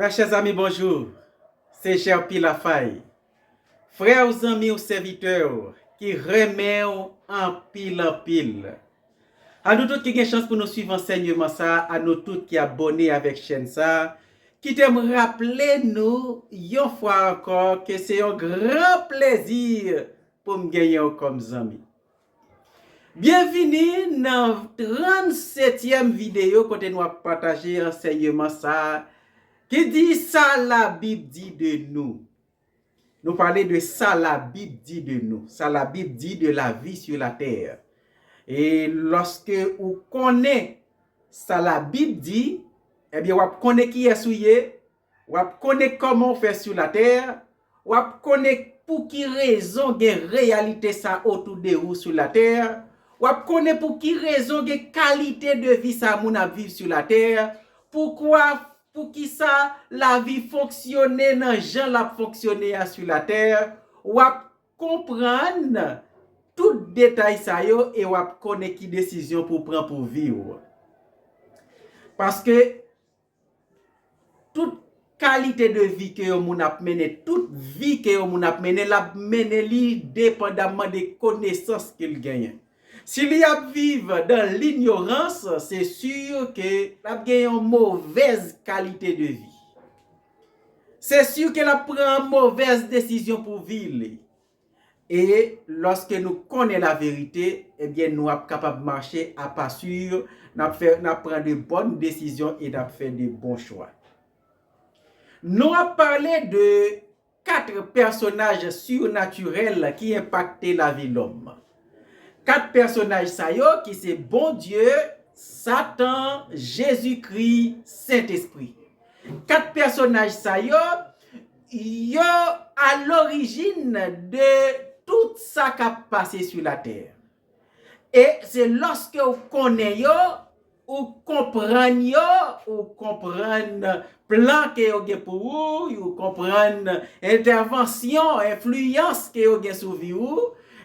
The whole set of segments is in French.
Mes chers amis, bonjour. C'est Cher Pilafaye. Frères, amis ou serviteurs qui remet en pile. À nous tous qui avons chance pour nous suivre enseignement ça, à nous tous qui abonnés avec chaîne ça, qui t'aime rappeler nous, une fois encore, que c'est un grand plaisir pour me gagner comme amis. Bienvenue dans la 37e vidéo quand nous avons partagé enseignement ça, qui dit ça la Bible dit de nous. Nous parlons de ça la Bible dit de nous. Ça la Bible dit de la vie sur la terre. Et lorsque vous connaissez ça la Bible dit, eh bien, vous connaissez qui est souillé, vous connaissez comment on fait sur la terre, vous connaissez pour qui raison il y a réalité ça autour de vous sur la terre, vous connaissez pour qui raison il y a qualité de vie ça moun a vivre sur la terre, pourquoi pour qui ça la vie fonctionne dans gens la fonctionner sur la terre, ou comprendre tout détail ça yo et ou connaître qui décision pour prendre pour vivre. Parce que toute qualité de vie que moun a mené, toute vie que moun a mené, la mené li dépendamment des connaissances qu'il gagne. S'il y a vivre dans l'ignorance, c'est sûr que la gagne une mauvaise qualité de vie. C'est sûr qu'elle prend une mauvaise décision pour vivre. Et lorsque nous connaissons la vérité, eh bien nous sommes capables de marcher à pas sûr, nous prendre de bonnes décisions et nous faire de bons choix. Nous avons parlé de 4 personnages surnaturels qui impactaient la vie de l'homme. 4 personnages ça yo qui c'est bon Dieu, Satan, Jésus-Christ, Saint-Esprit. 4 personnages ça yo à l'origine de tout ça qui a passé sur la terre. Et c'est lorsque vous connaissez ou comprenez ou comprendre plan que vous pour vous, ou comprendre intervention, influence que vous avez sur vous.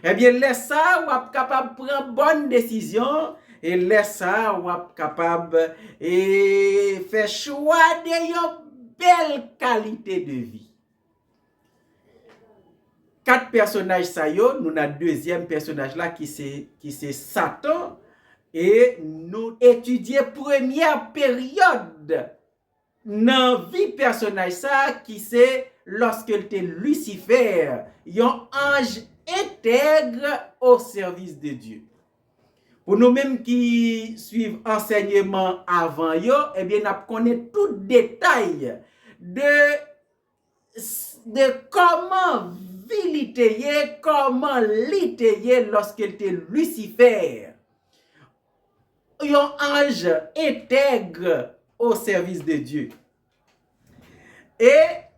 Eh bien, laisse ça, vous êtes capable de prendre bonne décision et laisse ça, vous êtes capable de faire choix d'une belle qualité de vie. 4 personnages ça yo, nous avons deuxième personnage là qui c'est Satan et nous étudions première période dans vie personnage ça qui c'est lorsqu'il était Lucifer, un ange intègre au service de Dieu. Pour nous-mêmes qui suivent enseignement avant yo, eh bien, nous connaissons tout détail de comment viliter, comment liter lorsqu'il était Lucifer. Un ange intègre au service de Dieu. Et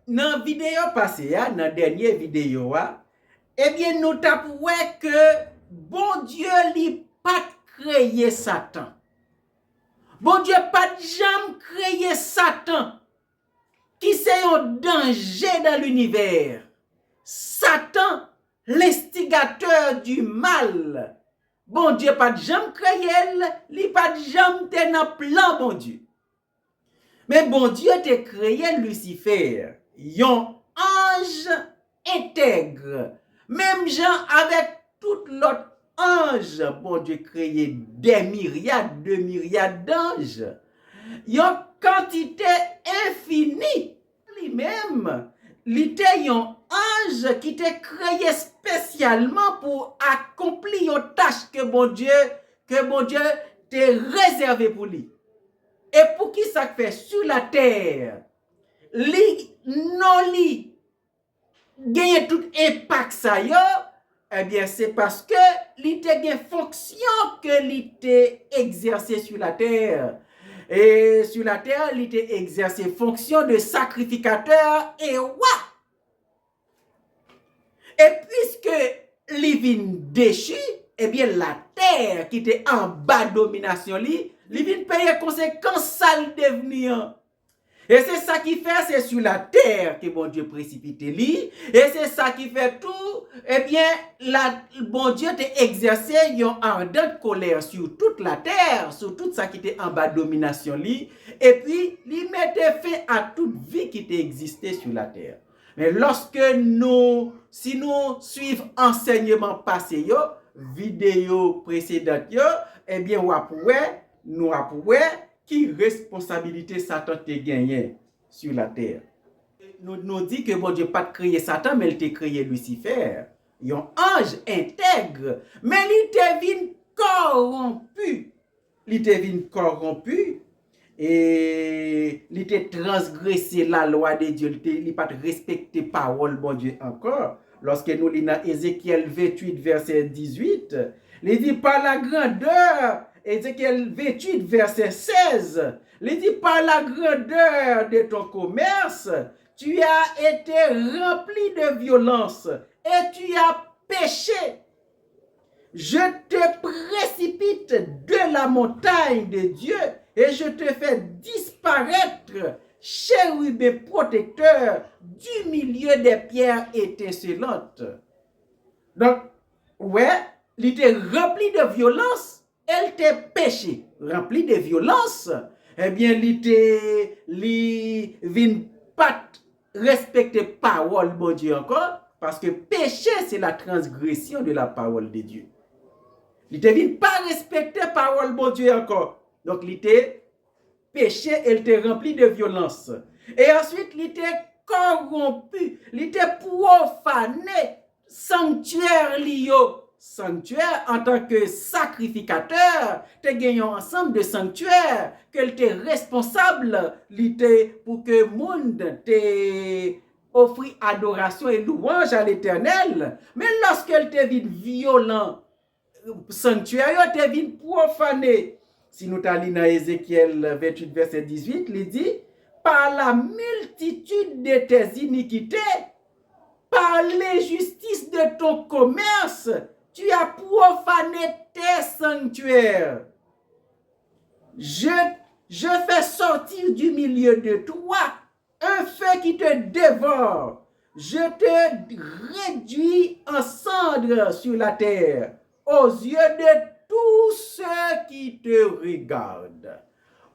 dans la vidéo passée, dans la dernière vidéo, eh bien, nous avons que bon Dieu n'a pas créé Satan. Bon Dieu n'a pas jamais créé Satan, qui c'est un danger dans l'univers. Satan, l'instigateur du mal. Bon Dieu n'a pas jamais créé, il n'a pas jamais été dans le plan, bon Dieu. Mais bon Dieu a créé Lucifer, un ange intègre. Même gens avec tout l'autre ange, bon Dieu créé des myriades de myriades d'anges. Une quantité infinie. Lui-même, il était un ange qui était créé spécialement pour accomplir une tâche que bon Dieu t'a réservé pour lui. Et pour qui ça fait sur la terre, non gagne tout impact ça yo, eh bien c'est parce que li te gen fonction que li te exercé sur la terre. Et sur la terre, li te exercé fonction de sacrificateur et roi. Et puisque li vin déchu, eh bien la terre qui était en bas domination li vin payer conséquence ça li devenu. Et c'est ça qui fait, c'est sur la terre que bon Dieu précipite lui. Et c'est ça qui fait tout. Eh bien, bon Dieu t'a exercé une ardente colère sur toute la terre, sur tout ça qui était en bas de domination lui. Et puis, il mettait fin à toute vie qui existait sur la terre. Mais lorsque si nous suivons enseignement passé, vidéo précédente, eh bien, nous approuver qui responsabilité Satan te gagné sur la terre. Nous dit que bon Dieu pas créé Satan, mais il t'a créé Lucifer. Un ange intègre, mais il te vient corrompu. Il te vient corrompu et il te transgressé la loi de Dieu. Il n'a pas respecté parole bon Dieu encore. Lorsque nous lisons dans Ézéchiel 28, verset 18, il dit par la grandeur, Ézéchiel 28, verset 16, il dit par la grandeur de ton commerce, tu as été rempli de violence et tu as péché. Je te précipite de la montagne de Dieu et je te fais disparaître, chérubin protecteur, du milieu des pierres étincelantes. Donc, ouais, il était rempli de violence, elle était péché, rempli de violence. Eh bien, il vient pas respecter parole de Dieu encore, parce que péché, c'est la transgression de la parole de Dieu. Il ne vient pas respecter parole de Dieu encore. Donc, il était péché, il était rempli de violence. Et ensuite, il était corrompu, il était profané, sanctuaire lié. Sanctuaire en tant que sacrificateur, tu gagné un ensemble de sanctuaires, que tu es responsable pour que le monde te offre adoration et louange à l'Éternel. Mais lorsqu'elle te vit violent, sanctuaire, te vit profané. Si nous allons dans Ézéchiel 28, verset 18, il dit, par la multitude de tes iniquités, par l'injustice de ton commerce, tu as profané tes sanctuaires. Je fais sortir du milieu de toi un feu qui te dévore. Je te réduis en cendres sur la terre, aux yeux de tous ceux qui te regardent.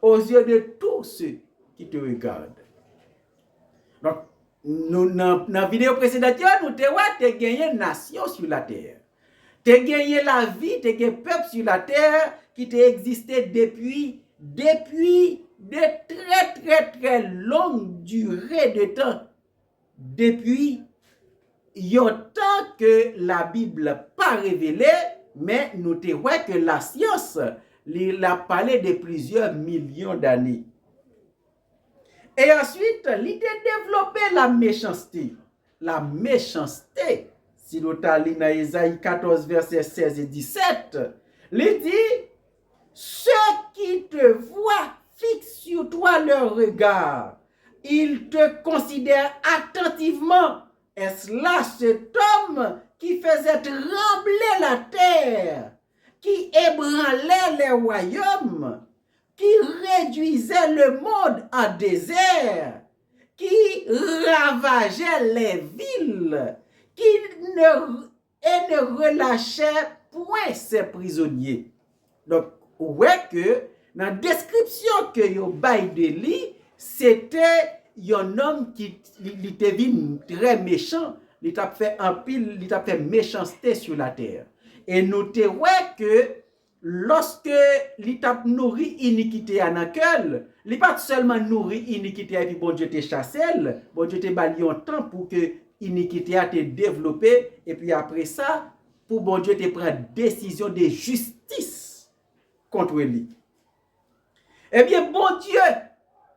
Aux yeux de tous ceux qui te regardent. Donc, dans la vidéo précédente, nous avons gagné une nation sur la terre. Tu as gagné la vie, tu as gagné un peuple sur la terre qui t'a existé depuis de très longue durée de temps. Depuis longtemps que la Bible n'a pas révélé, mais nous te voyons que la science a parlé de plusieurs millions d'années. Et ensuite, il a développé la méchanceté. La méchanceté, si nous allons dans Isaïe 14, versets 16 et 17, il dit, ceux qui te voient fixent sur toi leur regard. Ils te considèrent attentivement. Est-ce là cet homme qui faisait trembler la terre, qui ébranlait les royaumes, qui réduisait le monde en désert, qui ravageait les villes, qui ne relâchait point ses prisonniers. Donc, ouais que dans la description que yo bail de lui, c'était un homme qui était très méchant, il t'a fait un pile, il t'a fait méchanceté sur la terre. Et notez ouais que lorsque il t'a nourri iniquité à nakel, il pas seulement nourri iniquité et puis bon Dieu te chassé, bon Dieu te bali un temps pour que iniquité a été développée et puis après ça pour bon Dieu te prendre décision de justice contre lui. Eh bien bon Dieu,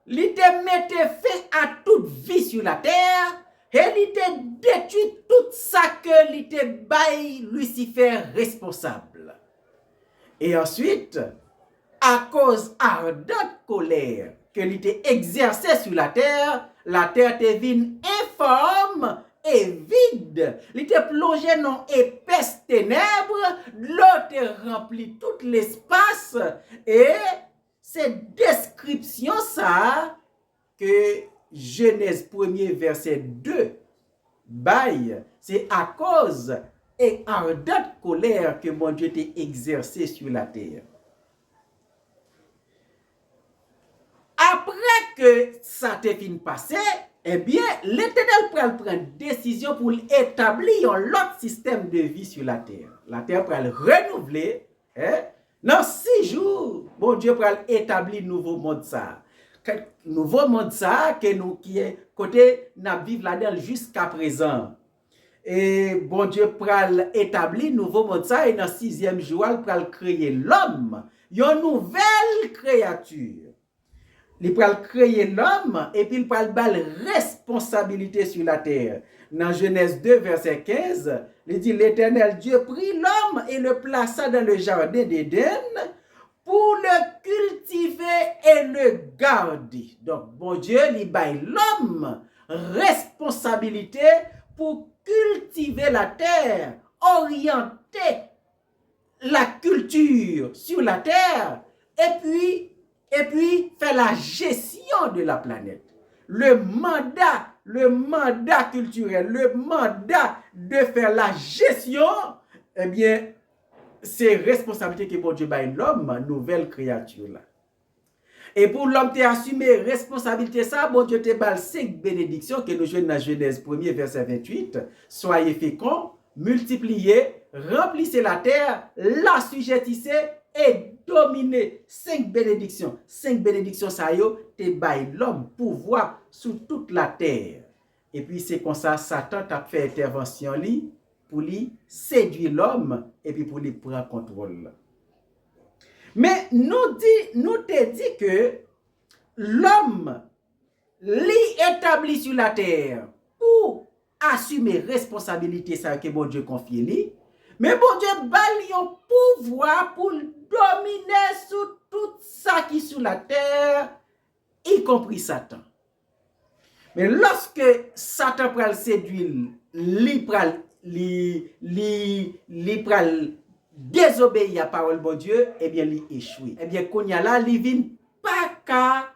il te mettait fin à toute vie sur la terre et il te détruit tout ça que il te bail Lucifer responsable. Et ensuite, à cause ardente colère que il te exercé sur la terre te vient informe et vide. Il te plongé dans épaisse ténèbres, l'eau te remplit tout l'espace et cette description ça que Genèse 1er verset 2 bail, c'est à cause et ardente colère que mon Dieu t'a exercé sur la terre. Après que ça t'est fini passé, eh bien, l'Éternel prend décision pour établir un autre système de vie sur la terre. La terre prend renouveler. Dans 6 jours, bon Dieu prend établir nouveau monde ça. Nouveau monde ça que nous qui est côté n'a vivre là-dedans jusqu'à présent. Et bon Dieu pral établir nouveau monde ça et dans 6e jour il pral créer l'homme, une nouvelle créature. Il pral créer l'homme et puis il pral bal responsabilité sur la terre. Dans Genèse 2 verset 15, il dit l'Éternel Dieu prit l'homme et le plaça dans le jardin d'Éden pour le cultiver et le garder. Donc bon Dieu il baille l'homme responsabilité pour cultiver la terre, orienter la culture sur la terre et puis faire la gestion de la planète. Le mandat culturel, le mandat de faire la gestion, eh bien, c'est responsabilité que bon Dieu baille l'homme, nouvelle créature là. Et pour l'homme te assumer responsabilité ça, bon Dieu te balle 5 bénédictions que nous jouons dans Genèse 1er verset 28. Soyez féconds, multipliez, remplissez la terre, l'assujettissez et dominez. 5 bénédictions. 5 bénédictions ça yo te baille l'homme pouvoir sur toute la terre. Et puis c'est comme ça Satan t'a fait intervention li pour lui séduire l'homme et puis pour lui prendre contrôle. Mais nous te dit que l'homme établi sur la terre pour assumer responsabilité ça que bon Dieu confie lui, mais bon Dieu bali un pouvoir pour dominer sur tout ça qui est sur la terre, y compris Satan. Mais lorsque Satan pral séduire, li pral désobéir à la parole de Dieu, eh bien, il échoue. Eh bien, qu'on y a là, il vient pas qu'à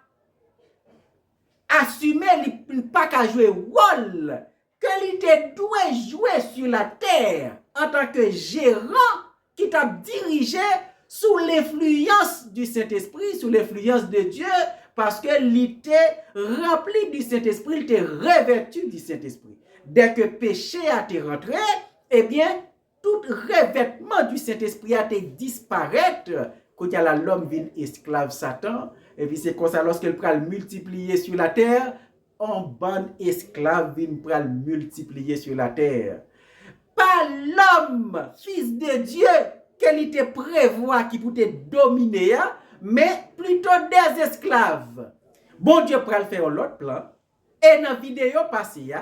assumer, il pas qu'à jouer rôle que il doit jouer sur la terre en tant que gérant qui t'a dirigé sous l'influence du Saint-Esprit, sous l'influence de Dieu, parce que il était rempli du Saint-Esprit, il était revêtu du Saint-Esprit. Dès que péché a été rentré, eh bien, tout revêtement du Saint-Esprit a été disparaître quand l'homme vient esclave Satan. Et puis c'est comme ça, lorsqu'il pral multiplier sur la terre, un bon esclave vient multiplier sur la terre. Pas l'homme, fils de Dieu, qu'il te prévoit qui pouvait dominer, mais plutôt des esclaves. Bon Dieu pral faire l'autre plan. Et dans la vidéo passée,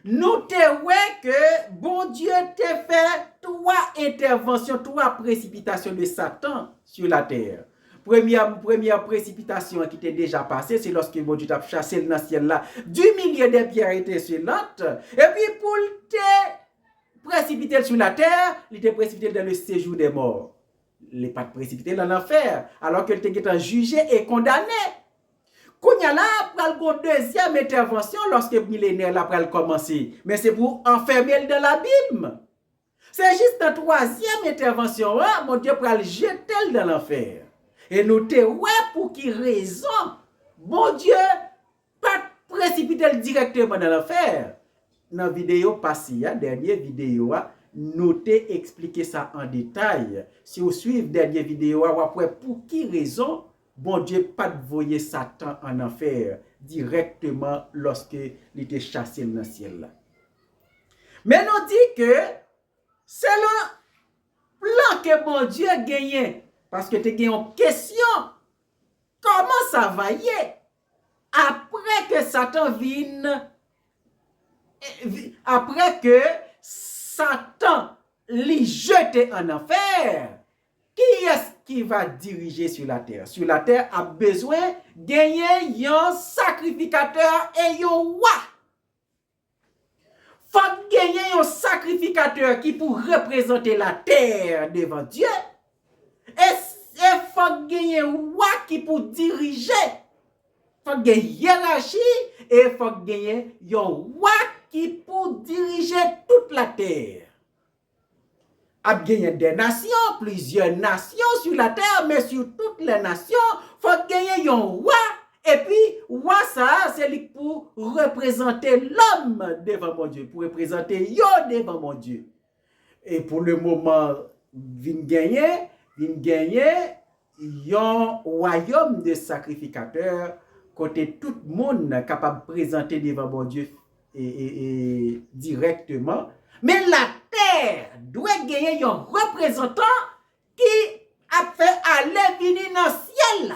nous te voyons que bon Dieu t'a fait 3 interventions, 3 précipitations de Satan sur la terre. Première précipitation qui était déjà passée, c'est lorsque bon Dieu t'a chassé dans le ciel là, du milieu des pierres étincelantes. Et puis pour te précipiter sur la terre, il était précipité dans le séjour des morts. Il n'est pas précipité dans l'enfer, alors qu'il était jugé et condamné. Kounya là, pral gon deuxième intervention lorsque millénaire là pral commencer, mais c'est pour enfermer dans l'abîme. C'est juste la 3e intervention, mon Dieu pral jeter dans l'enfer. Et nous te ouais pour qui raison, bon Dieu pas précipiter directement dans l'enfer. Dans la vidéo passée, dernière vidéo, nous te expliqué ça en détail. Si vous suivez dernière vidéo, après pour qui raison bon Dieu pas voyer Satan en enfer directement lorsque il était chassé dans le ciel. Mais nous dit que c'est le plan que bon Dieu a gagné. Parce que tu as gagné une question. Comment ça va y est? Après que Satan vienne, après que Satan l'y jette en enfer, qui est-ce qui va diriger sur la terre? Sur la terre a besoin de gagner un sacrificateur et un roi. Faut gagner un sacrificateur qui pour représenter la terre devant Dieu. Et faut gagner un roi qui pour diriger. faut gagner hiérarchie et faut gagner un roi qui pour diriger toute la terre. A gagné des nations, plusieurs nations sur la terre, mais sur toutes les nations, faut gagner un roi. Et puis, roi ça, c'est lui pour représenter l'homme devant mon Dieu, pour représenter yo devant mon Dieu. Et pour le moment, vin gagner un royaume de sacrificateurs, côté tout le monde capable de présenter devant mon Dieu et directement. Mais la terre doit gagner un représentant qui a fait aller venir dans le ciel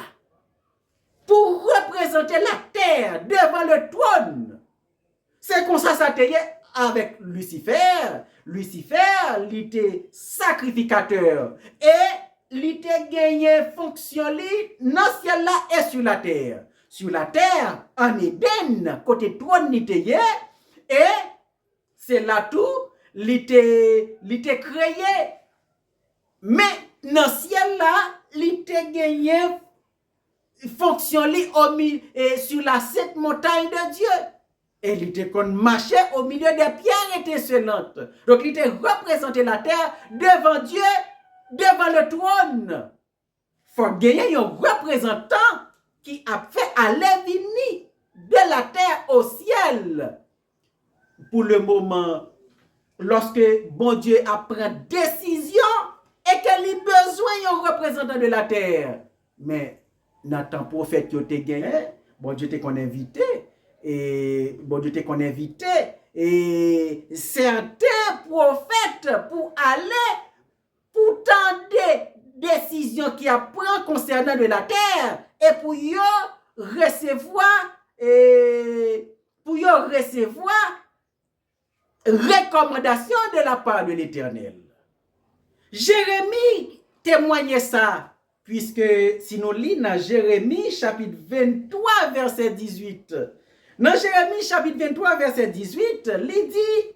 pour représenter la terre devant le trône. C'est comme ça ça avec Lucifer. Lucifer, il était sacrificateur et il était gagné fonction dans le ciel là et sur la terre. Sur la terre, en Éden, côté trône, il était et c'est là tout, il était créé. Mais dans le ciel là, il était gagné fonction sur la sept montagne de Dieu. Et il était qu'on marchait au milieu des pierres étincelantes. Donc il était représenté la terre devant Dieu, devant le trône. Il faut gagner un représentant qui a fait aller venir de la terre au ciel. Pour le moment, lorsque bon Dieu a pris décision et qu'il a besoin d'un représentant de la terre. Mais Nathan prophète qui a gagné, bon Dieu t'a invité. Et bon Dieu t'a invité. Et certains prophètes pour aller pour tendre des décisions qui a pris concernant de la terre et pour y recevoir recommandation de la part de l'Éternel. Jérémie témoignait ça, puisque si nous lisons dans Jérémie chapitre 23 verset 18, dans Jérémie chapitre 23 verset 18, il dit,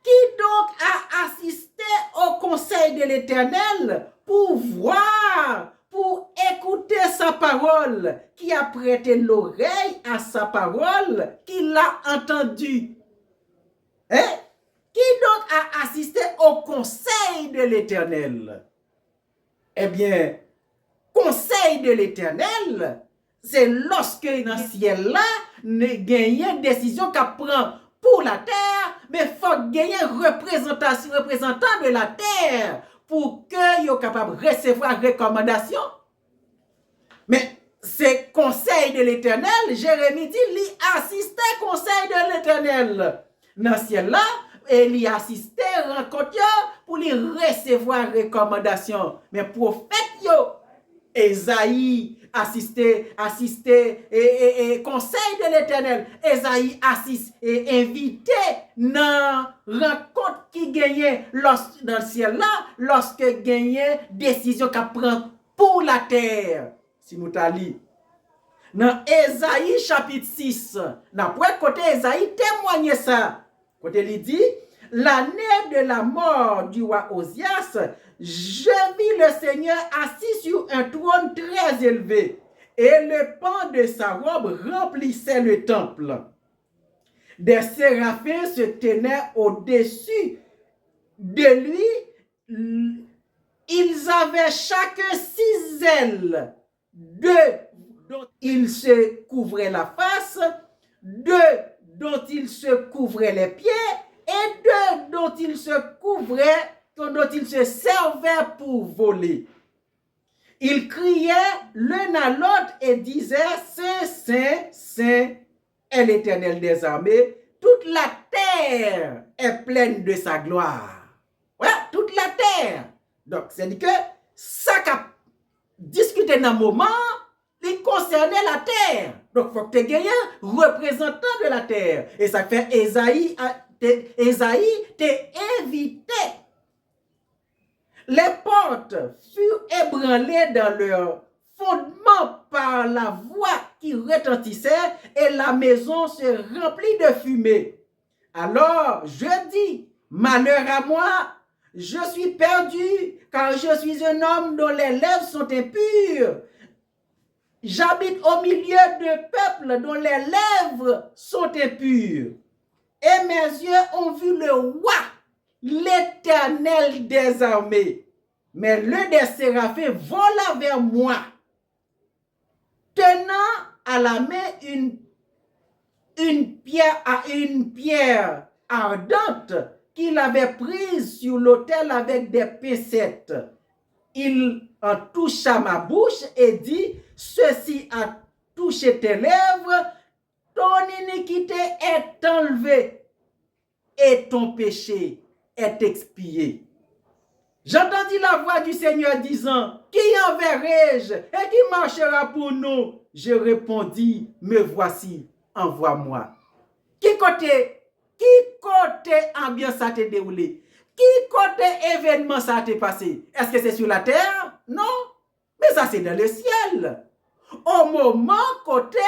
qui donc a assisté au conseil de l'Éternel pour voir, pour écouter sa parole, qui a prêté l'oreille à sa parole, qui l'a entendu. Hein? Qui donc a assisté au conseil de l'Éternel? Eh bien, conseil de l'Éternel, c'est lorsque dans le ciel-là, nous gagnons une décision qu'à prend pour la terre, mais il faut gagner un représentant de la terre pour que soient capable de recevoir recommandation. Mais c'est conseil de l'Éternel, Jérémie dit, il assistait au conseil de l'Éternel. Dans le ciel-là, il assistait rencontre pour lui recevoir recommandation. Mais prophète Esaïe assistait et conseil de l'Éternel. Esaïe assiste et invité dans rencontre qui gagnait dans le ciel là, lorsque gagnait décision qu'a prend pour la terre. Si nous t'alli dans Esaïe chapitre 6, dans côté Esaïe témoigne ça. Côté il dit, l'année de la mort du roi Osias, je vis le Seigneur assis sur un trône très élevé, et le pan de sa robe remplissait le temple. Des séraphins se tenaient au-dessus de lui. Ils avaient chacun 6 ailes, 2 dont ils se couvraient la face, 2 dont ils se couvraient les pieds, et 2 dont ils se servaient pour voler. Ils criaient l'un à l'autre et disaient, Saint, Saint, Saint est l'Éternel des armées, toute la terre est pleine de sa gloire. Voilà, toute la terre. Donc, c'est-à-dire que ça qu'a discuté dans un moment, il concernait la terre. Donc, il faut que tu aies un représentant de la terre. Et ça fait Esaïe t'est invité. Les portes furent ébranlées dans leur fondement par la voix qui retentissait et la maison se remplit de fumée. Alors, je dis, malheur à moi, je suis perdu, car je suis un homme dont les lèvres sont impures. J'habite au milieu de peuples dont les lèvres sont impures. Et mes yeux ont vu le roi, l'Éternel des armées. Mais l'un des séraphins vola vers moi, tenant à la main une pierre ardente qu'il avait prise sur l'autel avec des pincettes. Il en toucha ma bouche et dit, ceci a touché tes lèvres, ton iniquité est enlevée et ton péché est expié. J'entendis la voix du Seigneur disant, qui enverrai-je et qui marchera pour nous? Je répondis, me voici, envoie-moi. Qui côté ambiance ça t'est déroulé? Qui côté événement ça t'est passé? Est-ce que c'est sur la terre? Non, mais ça c'est dans le ciel. Au moment côté,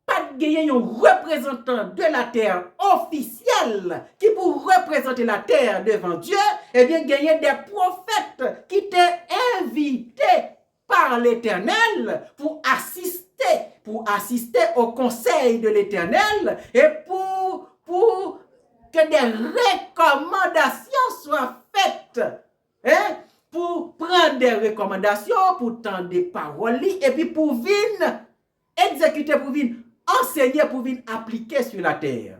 pas de gagner un représentant de la terre officiel qui pour représenter la terre devant Dieu, eh bien gagner des prophètes qui t'ont invité par l'Éternel pour assister au conseil de l'Éternel et pour que des recommandations soient faites. Hein? Pour prendre des recommandations, pour tendre des paroles, et puis pour venir exécuter, pour venir enseigner, pour venir appliquer sur la terre.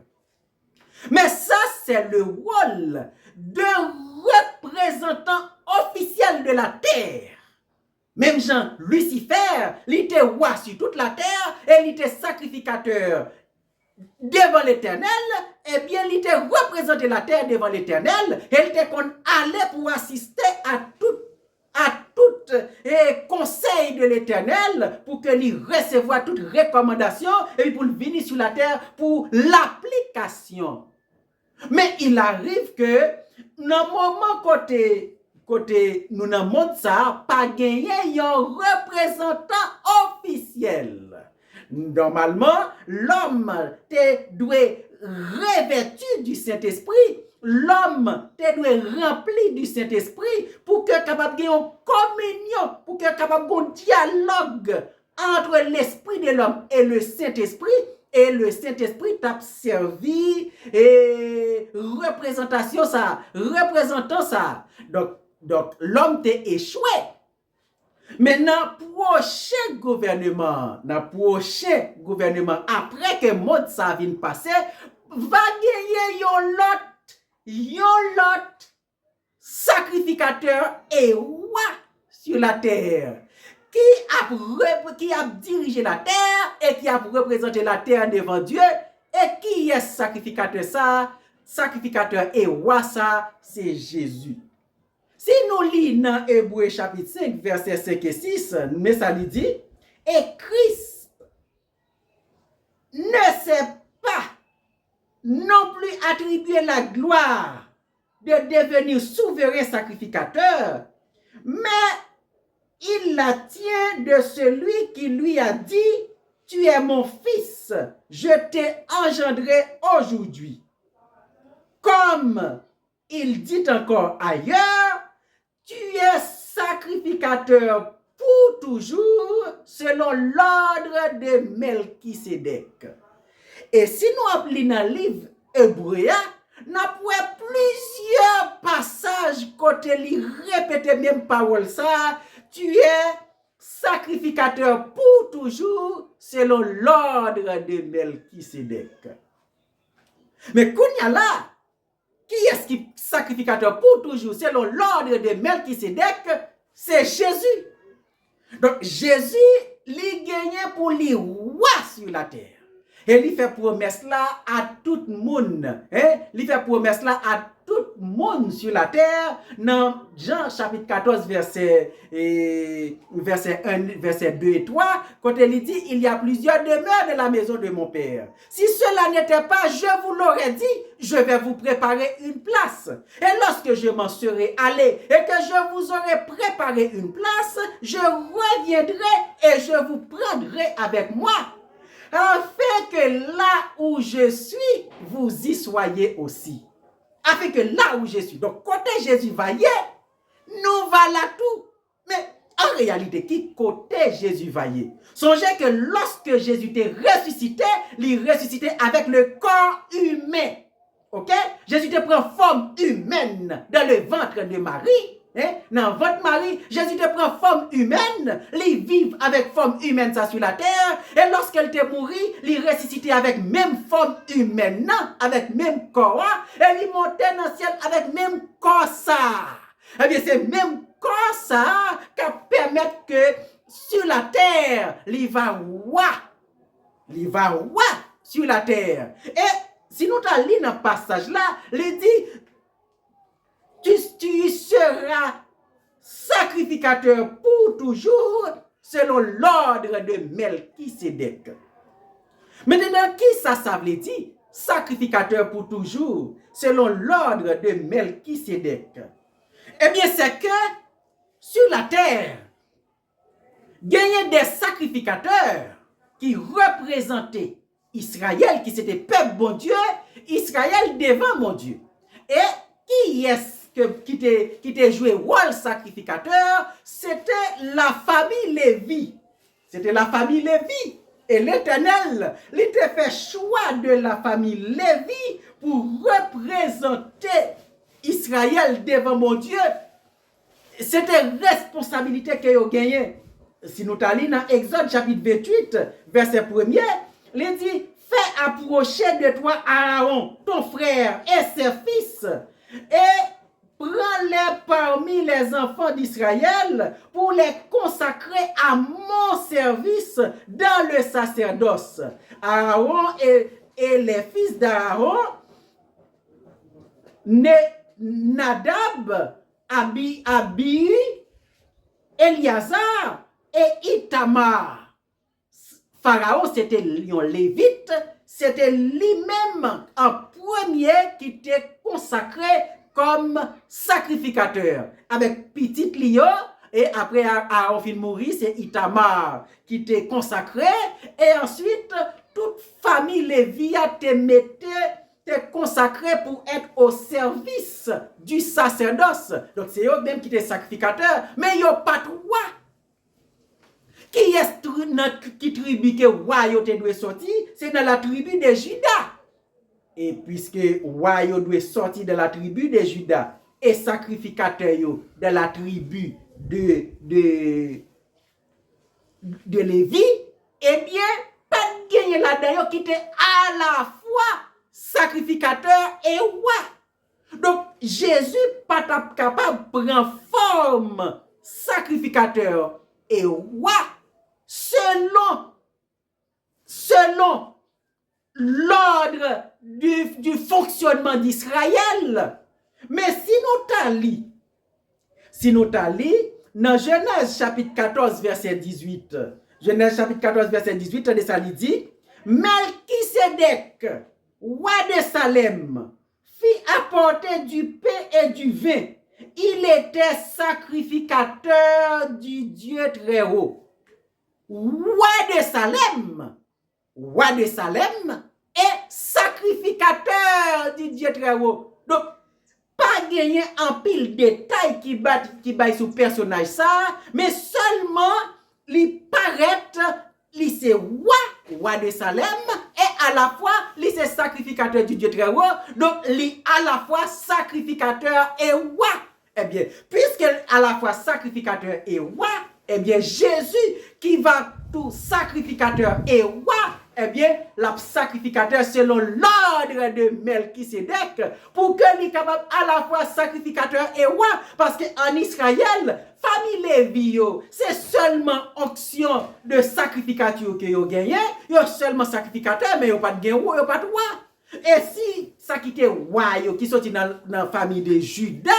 Mais ça, c'est le rôle d'un représentant officiel de la terre. Même Jean, Lucifer, il était roi sur toute la terre et il était sacrificateur devant l'Éternel. Eh bien, il était représenté la terre devant l'Éternel et il était qu'on allait pour assister à tout conseil de l'Éternel pour que lui recevoir toute recommandation et pour venir sur la terre pour l'application. Mais il arrive que dans le moment côté nous dans le monde ça, pas gagné un représentant officiel. Normalement, l'homme te doit revêtu du Saint-Esprit, l'homme te doit rempli du Saint-Esprit pour que capable de une communion, pour que capable de un dialogue entre l'esprit de l'homme et le Saint-Esprit. Et le Saint-Esprit t'a servi et représentant ça. Donc l'homme t'a échoué. Mais dans le prochain gouvernement, après que mode ça vient passer, va gagner yon lot sacrificateur et roi sur la terre. Qui a dirigé la terre et qui a représenté la terre devant Dieu. Et qui est sacrificateur ça? Sacrificateur et roi ça, c'est Jésus. Si nous lisons dans Hébreux chapitre 5, versets 5 et 6, mais ça lui dit, et Christ ne s'est pas non plus attribué la gloire de devenir souverain sacrificateur, mais il la tient de celui qui lui a dit, tu es mon fils, je t'ai engendré aujourd'hui. Comme il dit encore ailleurs, tu es sacrificateur pour toujours selon l'ordre de Melchisédek. Et si nous appelons dans le livre hébreu, nous avons plusieurs passages côté li répéter même parole ça, tu es sacrificateur pour toujours selon l'ordre de Melchisédek. Mais quand là, qui est-ce qui sacrificateur pour toujours selon l'ordre de Melchisédek? C'est Jésus. Donc Jésus, il gagne pour les rois sur la terre. Et il fait promesse là à tout le monde. Il fait promesse là à tout le monde sur la terre. Dans Jean chapitre 14, verset 1, verset 2 et 3, quand il dit, il y a plusieurs demeures de la maison de mon Père. Si cela n'était pas, je vous l'aurais dit, je vais vous préparer une place. Et lorsque je m'en serai allé et que je vous aurai préparé une place, je reviendrai et je vous prendrai avec moi, afin que là où je suis, vous y soyez aussi. Afin que là où je suis. Donc, côté Jésus va y, nous voilà tout. Mais en réalité, qui côté Jésus vaillait. Songez que lorsque Jésus était ressuscité, il ressuscitait avec le corps humain. Ok? Jésus te prend forme humaine dans le ventre de Marie. Dans votre Marie, Jésus te prend forme humaine, il vit avec forme humaine ça sur la terre, et lorsqu'elle te mourit, il ressuscité avec même forme humaine, avec même corps, et il montait dans le ciel avec même corps ça. Eh bien, c'est même corps ça qui permet que sur la terre, il va sur la terre. Et si nous allons lire dans ce passage là, il dit, tu seras sacrificateur pour toujours selon l'ordre de Melchisédek. Maintenant, qui ça veut dire? Sacrificateur pour toujours selon l'ordre de Melchisédek. Eh bien, c'est que sur la terre, gagner des sacrificateurs qui représentaient Israël, qui c'était peuple bon Dieu, Israël devant mon Dieu. Et qui est-ce qui t'a joué rôle sacrificateur? C'était la famille Lévi. C'était la famille Lévi. Et l'Éternel, il t'a fait choix de la famille Lévi pour représenter Israël devant mon Dieu. C'était responsabilité qu'il a gagné. Si nous allons dans Exode chapitre 28, verset 1er, il dit, fais approcher de toi Aaron, ton frère et ses fils, et prends-les parmi les enfants d'Israël pour les consacrer à mon service dans le sacerdoce. Aaron et les fils d'Aaron, Nadab, Abihu, Eliazar et Itamar. Pharaon, c'était un lévite, c'était lui-même en premier qui était consacré comme sacrificateur. Avec petit Lio, et après Aaron fin mourir, c'est Itamar qui était consacré, et ensuite toute famille lévia te consacré pour être au service du sacerdoce. Donc c'est eux même qui étaient sacrificateurs, mais ils n'ont pas de roi. Qui est qui tribu que roi doit sortir? C'est dans la tribu de Juda. Et puisque roi doit sortir de la tribu de Juda et sacrificateur de la tribu de Lévi, eh bien, pas de gagner là-dedans qui était à la fois sacrificateur et roi. Donc, Jésus pas capable de prendre forme sacrificateur et roi selon l'ordre du fonctionnement d'Israël. Mais si nous allons dans Genèse chapitre 14 verset 18, Genèse chapitre 14 verset 18, ça dit, Melchisédek, roi de Salem, fit apporter du pain et du vin. Il était sacrificateur du Dieu très haut. Roi de Salem est sacrificateur du Dieu très haut. Donc, pas gagner en pile détail qui bat sur personnage ça, mais seulement il paraît, il c'est roi de Salem, et à la fois, il c'est sacrificateur du Dieu très haut, donc il à la fois sacrificateur et roi. Eh bien, puisque à la fois sacrificateur et roi, eh bien, Jésus qui va tout sacrificateur et roi, eh bien, la sacrificateur selon l'ordre de Melchisédek, pour que lui capable à la fois sacrificateur et roi, parce qu'en Israël, famille Lévi, c'est seulement onction de sacrificature que vous gagnez, vous seulement sacrificateur, mais vous pas de roi, vous pas de roi. Et si ça qui était roi, qui sorti dans la famille de Judas,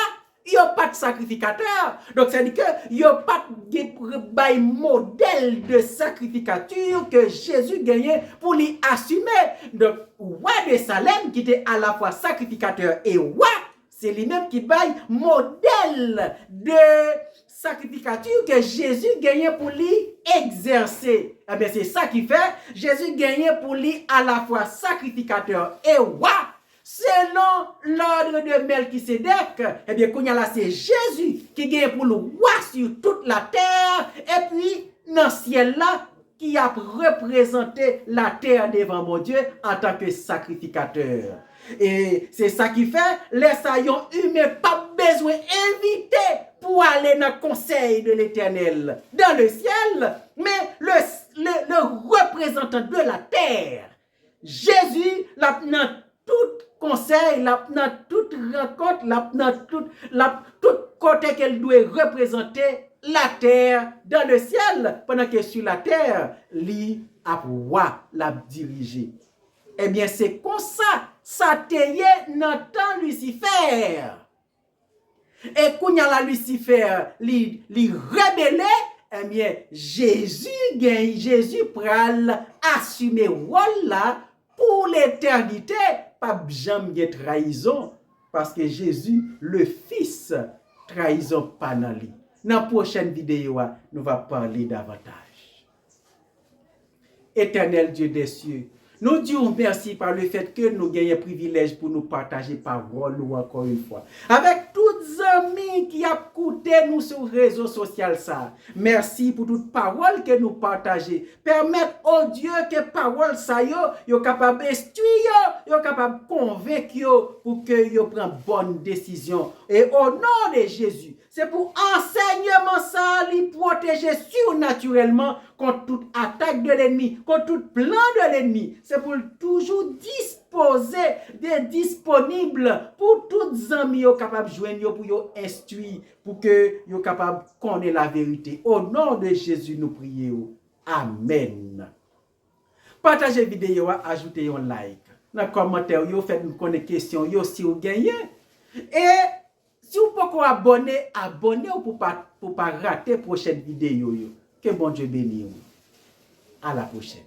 il n'y a pas de sacrificateur. Donc, ça dit que il n'y a pas de modèle de sacrificature que Jésus gagnait pour lui assumer. Donc, roi de Salem, qui était à la fois sacrificateur et roi, c'est lui-même qui baille modèle de sacrificature que Jésus gagnait pour lui exercer. Eh bien, c'est ça qui fait Jésus gagnait pour lui à la fois sacrificateur et roi. selon l'ordre de Melchisédek, eh bien, qu'on y a là, c'est Jésus qui gagne pour le roi sur toute la terre, et puis, dans le ciel là, qui a représenté la terre devant mon Dieu en tant que sacrificateur. Et c'est ça qui fait, les saillants humains pas besoin d'inviter pour aller dans le conseil de l'Éternel dans le ciel, mais le représentant de la terre, Jésus, là, dans tout conseil, là, dans toute rencontre, là, dans tout côté qu'elle doit représenter la terre dans le ciel, pendant que sur la terre, lui a roi la diriger. Eh bien, c'est comme ça, ça t'est dans temps Lucifer. Et quand il y a la Lucifer, li rebelle, eh bien, Jésus pral assumer rôle là pour l'éternité, pas jamais de trahison, parce que Jésus, le Fils, trahison pas dans lui. Dans la prochaine vidéo, nous allons parler davantage. Éternel Dieu des cieux, nous disons merci par le fait que nous gagnons privilège pour nous partager parole ou encore une fois. Avec tous les amis qui ont écouté nous sur les réseaux sociaux. Merci pour toute parole que nous partageons. Permettre au Dieu que parole ça yo capable d'instruire, yo capable de convaincre pour que yo prenne bonne décision. Et au nom de Jésus, c'est pour enseignement ça, lui protéger surnaturellement contre toute attaque de l'ennemi, contre tout plan de l'ennemi. C'est pour toujours disposer des disponibles pour tous les amis capables de joindre pour yo instruire, pour que yo capable de connaître la vérité. Au nom de Jésus, nous prions. Amen. Partagez la vidéo, ajoutez un like. Dans les commentaires, faites-nous connaître question si vous gagnez. Et si vous pouvez abonnez-vous pour pas rater la prochaine vidéo. Que bon Dieu bénisse. À la prochaine.